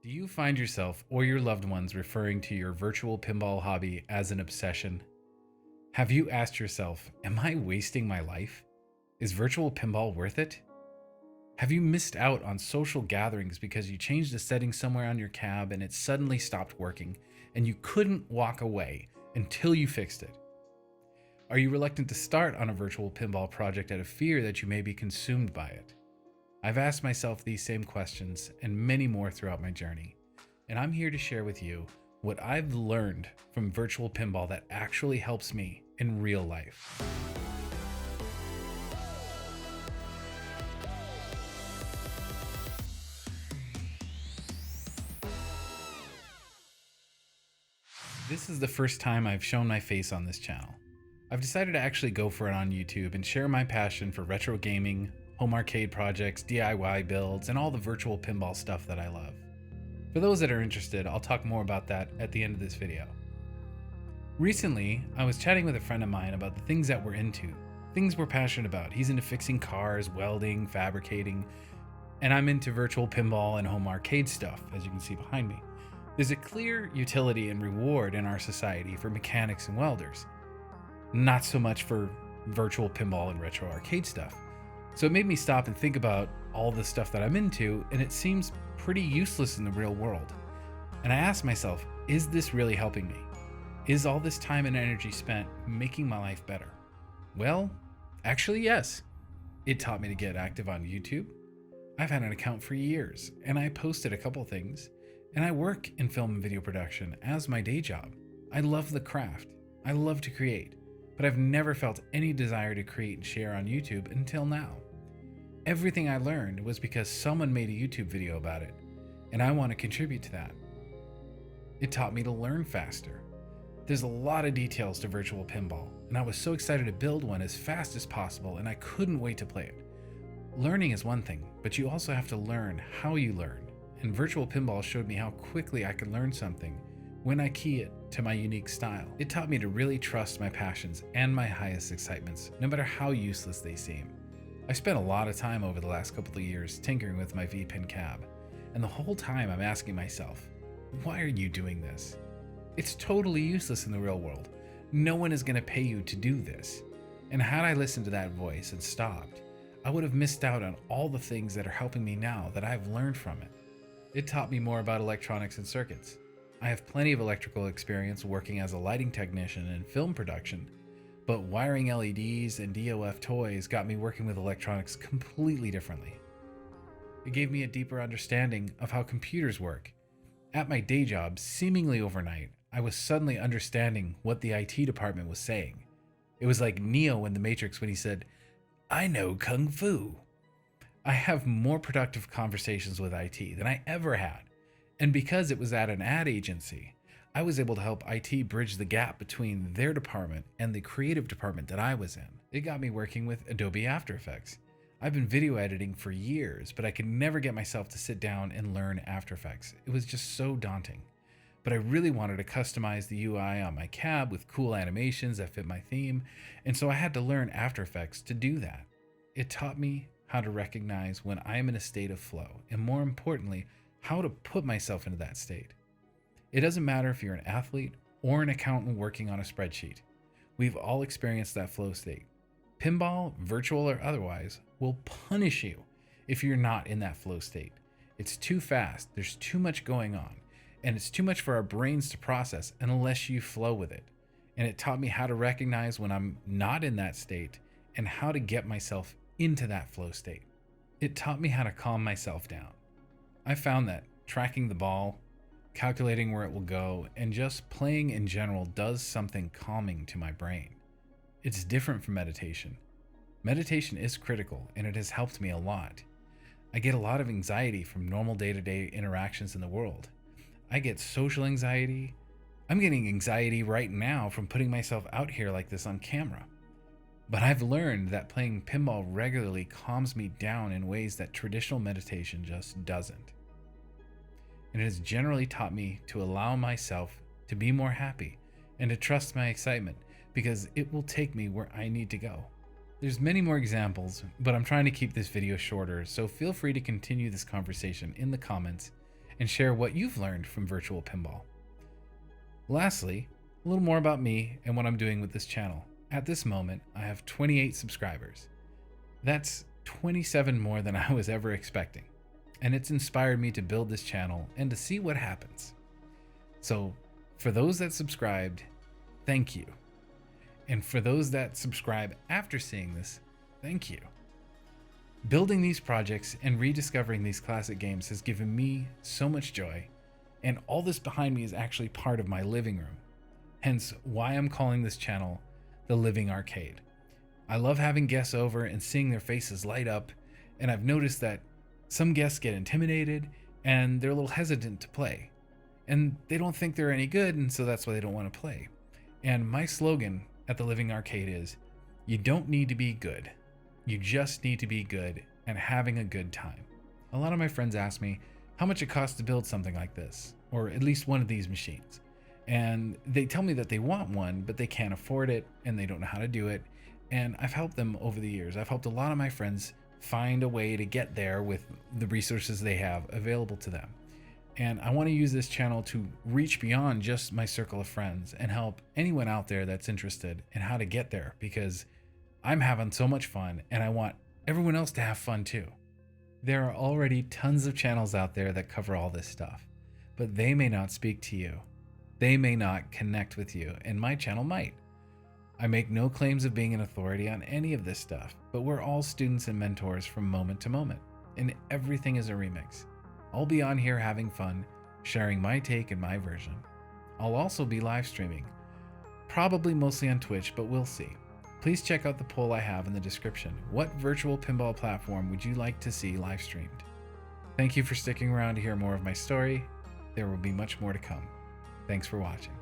Do you find yourself or your loved ones referring to your virtual pinball hobby as an obsession? Have you asked yourself, am I wasting my life? Is virtual pinball worth it? Have you missed out on social gatherings because you changed a setting somewhere on your cab and it suddenly stopped working and you couldn't walk away until you fixed it? Are you reluctant to start on a virtual pinball project out of fear that you may be consumed by it? I've asked myself these same questions and many more throughout my journey, and I'm here to share with you what I've learned from virtual pinball that actually helps me in real life. This is the first time I've shown my face on this channel. I've decided to actually go for it on YouTube and share my passion for retro gaming, home arcade projects, DIY builds, and all the virtual pinball stuff that I love. For those that are interested, I'll talk more about that at the end of this video. Recently, I was chatting with a friend of mine about the things that we're into, things we're passionate about. He's into fixing cars, welding, fabricating, and I'm into virtual pinball and home arcade stuff, as you can see behind me. There's a clear utility and reward in our society for mechanics and welders, not so much for virtual pinball and retro arcade stuff. So it made me stop and think about all the stuff that I'm into, and it seems pretty useless in the real world. And I asked myself, is this really helping me? Is all this time and energy spent making my life better? Well, actually, yes. It taught me to get active on YouTube. I've had an account for years, and I posted a couple things, and I work in film and video production as my day job. I love the craft. I love to create, but I've never felt any desire to create and share on YouTube until now. Everything I learned was because someone made a YouTube video about it, and I want to contribute to that. It taught me to learn faster. There's a lot of details to virtual pinball, and I was so excited to build one as fast as possible, and I couldn't wait to play it. Learning is one thing, but you also have to learn how you learn, and virtual pinball showed me how quickly I could learn something when I key it to my unique style. It taught me to really trust my passions and my highest excitements, no matter how useless they seem. I spent a lot of time over the last couple of years tinkering with my V-Pin cab, and the whole time I'm asking myself, why are you doing this? It's totally useless in the real world. No one is going to pay you to do this. And had I listened to that voice and stopped, I would have missed out on all the things that are helping me now that I've learned from it. It taught me more about electronics and circuits. I have plenty of electrical experience working as a lighting technician in film production, but wiring LEDs and DOF toys got me working with electronics completely differently. It gave me a deeper understanding of how computers work. At my day job, seemingly overnight, I was suddenly understanding what the IT department was saying. It was like Neo in The Matrix when he said, "I know Kung Fu." I have more productive conversations with IT than I ever had, and because it was at an ad agency, I was able to help IT bridge the gap between their department and the creative department that I was in. It got me working with Adobe After Effects. I've been video editing for years, but I could never get myself to sit down and learn After Effects. It was just so daunting. But I really wanted to customize the UI on my cab with cool animations that fit my theme, and so I had to learn After Effects to do that. It taught me how to recognize when I am in a state of flow, and more importantly, how to put myself into that state. It doesn't matter if you're an athlete or an accountant working on a spreadsheet. We've all experienced that flow state. Pinball, virtual or otherwise, will punish you if you're not in that flow state. It's too fast, there's too much going on, and it's too much for our brains to process unless you flow with it. And it taught me how to recognize when I'm not in that state and how to get myself into that flow state. It taught me how to calm myself down. I found that tracking the ball, calculating where it will go, and just playing in general does something calming to my brain. It's different from meditation. Meditation is critical, and it has helped me a lot. I get a lot of anxiety from normal day-to-day interactions in the world. I get social anxiety. I'm getting anxiety right now from putting myself out here like this on camera. But I've learned that playing pinball regularly calms me down in ways that traditional meditation just doesn't. And it has generally taught me to allow myself to be more happy and to trust my excitement because it will take me where I need to go. There's many more examples, but I'm trying to keep this video shorter, so feel free to continue this conversation in the comments and share what you've learned from Virtual Pinball. Lastly, a little more about me and what I'm doing with this channel. At this moment, I have 28 subscribers. That's 27 more than I was ever expecting, and it's inspired me to build this channel and to see what happens. So, for those that subscribed, thank you. And for those that subscribe after seeing this, thank you. Building these projects and rediscovering these classic games has given me so much joy, and all this behind me is actually part of my living room. Hence why I'm calling this channel The Living Arcade. I love having guests over and seeing their faces light up, and I've noticed that some guests get intimidated and they're a little hesitant to play. And they don't think they're any good, and so that's why they don't want to play. And my slogan at The Living Arcade is, you don't need to be good. You just need to be good and having a good time. A lot of my friends ask me how much it costs to build something like this, or at least one of these machines. And they tell me that they want one, but they can't afford it and they don't know how to do it. And I've helped them over the years. I've helped a lot of my friends find a way to get there with the resources they have available to them. And I want to use this channel to reach beyond just my circle of friends and help anyone out there that's interested in how to get there, because I'm having so much fun and I want everyone else to have fun too. There are already tons of channels out there that cover all this stuff, but they may not speak to you. They may not connect with you, and my channel might. I make no claims of being an authority on any of this stuff, but we're all students and mentors from moment to moment, and everything is a remix. I'll be on here having fun, sharing my take and my version. I'll also be live streaming, probably mostly on Twitch, but we'll see. Please check out the poll I have in the description. What virtual pinball platform would you like to see live streamed? Thank you for sticking around to hear more of my story. There will be much more to come. Thanks for watching.